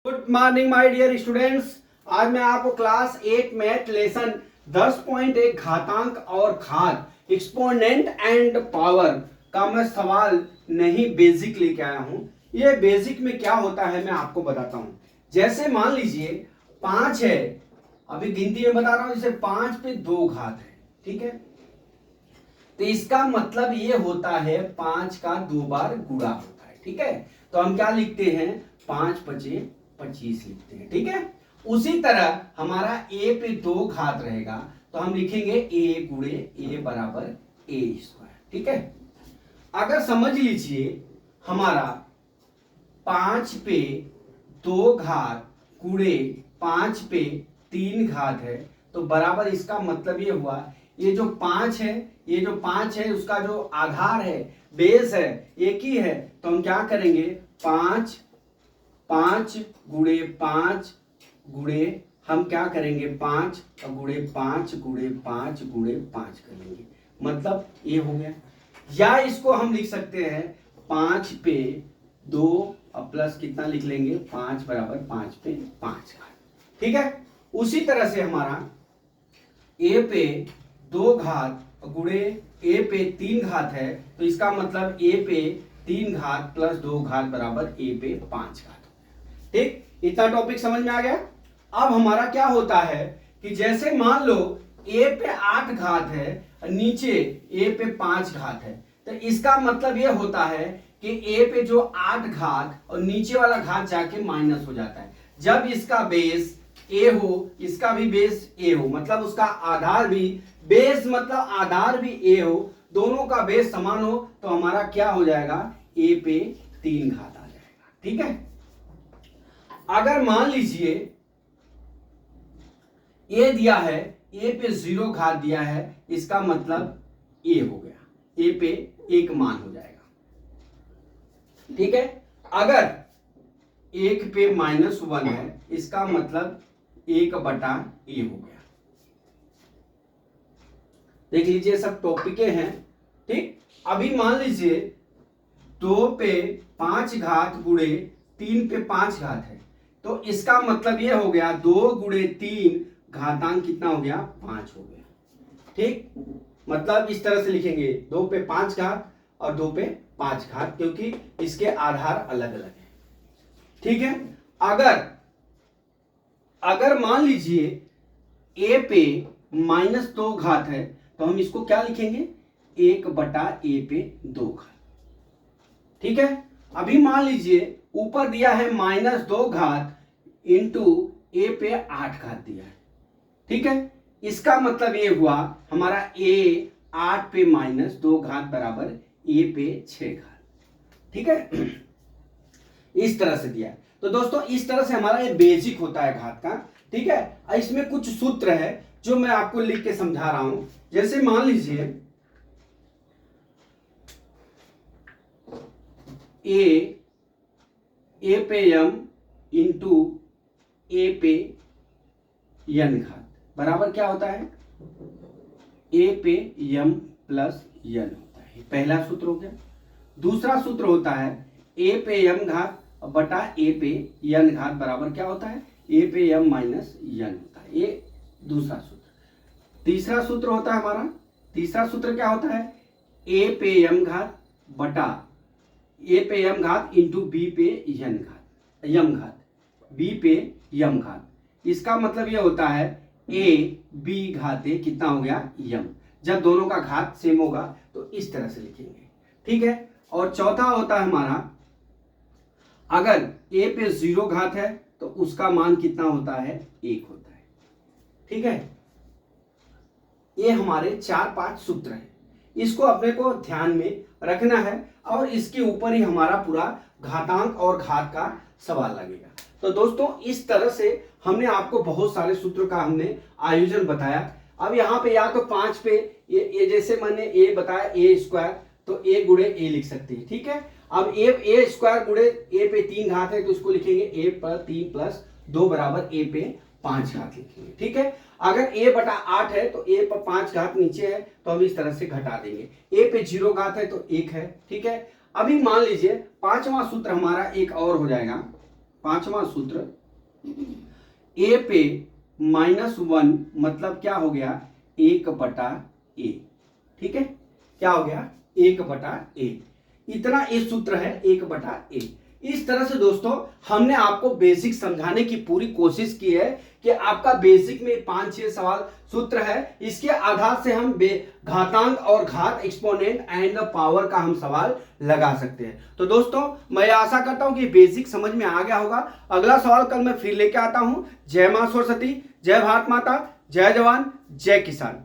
Good morning my dear students. आज मैं आपको क्लास 8 मैथ लेसन 10.1 घातांक और घात एक्सपोनेंट एंड पावर का मैं सवाल नहीं बेसिक लेके आया हूं। ये बेसिक में क्या होता है मैं आपको बताता हूं। जैसे मान लीजिए 5 है, अभी गिनती में बता रहा हूं, जैसे 5 पे 2 घात है, ठीक है। तो इसका मतलब ये होता है 5 का 2 बार गुणा होता है, ठीक है। तो हम क्या लिखते हैं, 5 पचे 25 लिखते हैं, ठीक है। उसी तरह हमारा a पे 2 घात रहेगा तो हम लिखेंगे a गुणे a बराबर a स्क्वायर, ठीक है। अगर समझ लीजिए हमारा 5 पे 2 घात गुणे 5 पे 3 घात है तो बराबर, इसका मतलब ये हुआ ये जो 5 है, ये जो 5 है उसका जो आधार है, बेस है, एक ही है। तो हम क्या करेंगे, 5 गुणे 5 गुणे हम क्या करेंगे, 5 गुणे 5 गुणे 5 गुणे 5 कर लेंगे, मतलब ये हो गया। या इसको हम लिख सकते हैं 5 पे 2 और प्लस कितना लिख लेंगे, 5 बराबर 5 पे 5 का, ठीक है। उसी तरह से हमारा a पे 2 घात गुणे a पे 3 घात है तो इसका मतलब a पे 3 घात प्लस 2 घात बराबर a पे 5 घात, ठीक। इतना टॉपिक समझ में आ गया। अब हमारा क्या होता है कि जैसे मान लो a पे 8 घात है और नीचे a पे 5 घात है, तो इसका मतलब यह होता है कि a पे जो 8 घात और नीचे वाला घात जाके माइनस हो जाता है। जब इसका बेस a हो, इसका भी बेस a हो, मतलब उसका आधार भी, बेस मतलब आधार भी a हो, दोनों का बेस समान हो, तो हमारा क्या हो जाएगा, a पे 3 घात आ जाएगा, ठीक है। अगर मान लीजिए a दिया है, a पे 0 घात दिया है, इसका मतलब a हो गया, a पे 1 मान हो जाएगा, ठीक है। अगर 1 पे -1 है, इसका मतलब 1 बटा a हो गया। देख लीजिए सब टॉपिके हैं, ठीक। अभी मान लीजिए 2 पे 5 घात गुणे 3 पे 5 घात है, तो इसका मतलब ये हो गया 2 गुणे 3 घातांक कितना हो गया, 5 हो गया, ठीक। मतलब इस तरह से लिखेंगे 2 पे 5 घात और 2 पे 5 घात, क्योंकि इसके आधार अलग अलग है, ठीक है। अगर मान लीजिए a पे -2 घात है तो हम इसको क्या लिखेंगे, 1 बटा a पे 2 घात, ठीक है। अभी मान लीजिए ऊपर दिया है -2 घात इंटू a पे 8 घात दिया है, ठीक है। इसका मतलब ये हुआ हमारा a 8 पे -2 घात बराबर a पे 6 घात, ठीक है। इस तरह से दिया है। तो दोस्तों इस तरह से हमारा ये बेसिक होता है घात का, ठीक है। इसमें कुछ सूत्र है जो मैं आपको लिख के समझा रहा हूं। जैसे मान लीजिए ए पे m इंटू ए पे n घात बराबर क्या होता है, a पे m प्लस n होता है। पहला सूत्र हो गया। दूसरा सूत्र होता है a पे m घात बटा a पे n घात बराबर क्या होता है, a पे m माइनस n होता है, ये दूसरा सूत्र। तीसरा सूत्र होता है हमारा, तीसरा सूत्र क्या होता है, a पे m घात बटा a पे m घात इंटू b पे n घात, m घात, b पे m घात। इसका मतलब ये होता है a b घाते कितना हो गया, m। जब दोनों का घात सेम होगा तो इस तरह से लिखेंगे, ठीक है। और चौथा होता है हमारा, अगर a पे 0 घात है तो उसका मान कितना होता है, 1 होता है, ठीक है। ये हमारे 4-5 सूत्र हैं, इसको अपने को ध्यान में रखना है और इसके ऊपर ही हमारा पूरा घातांक और घात का सवाल लगेगा। तो दोस्तों इस तरह से हमने आपको बहुत सारे सूत्र का हमने आयोजन बताया। अब यहाँ पे या तो 5 पे ये जैसे मैंने a बताया a स्क्वायर, तो a गुणे a लिख सकते हैं, ठीक है। अब a स्क्वायर गुणे a पे 3 घात है तो इसको लिखेंगे a पर 3 प्लस 2 बराबर a पे 5 घात लिखेंगे, ठीक है। अगर a बटा 8 है तो a पर 5 घात नीचे है तो हम इस तरह से घटा देंगे। a पे 0 घात है तो 1 है, ठीक है। अभी मान लीजिए पांचवा सूत्र हमारा एक और हो जाएगा, पांचवा सूत्र, ए पे -1 मतलब क्या हो गया, 1/a। ठीक है, क्या हो गया, 1/a। इतना ये सूत्र है, 1/a। इस तरह से दोस्तों हमने आपको बेसिक समझाने की पूरी कोशिश की है कि आपका बेसिक में 5-6 सवाल सूत्र है, इसके आधार से हम घातांक और घात, एक्सपोनेंट एंड पावर का हम सवाल लगा सकते हैं। तो दोस्तों मैं आशा करता हूं कि बेसिक समझ में आ गया होगा। अगला सवाल कल मैं फिर लेके आता हूं। जय मां सरस्वती, जय भारत माता, जय जवान, जय किसान।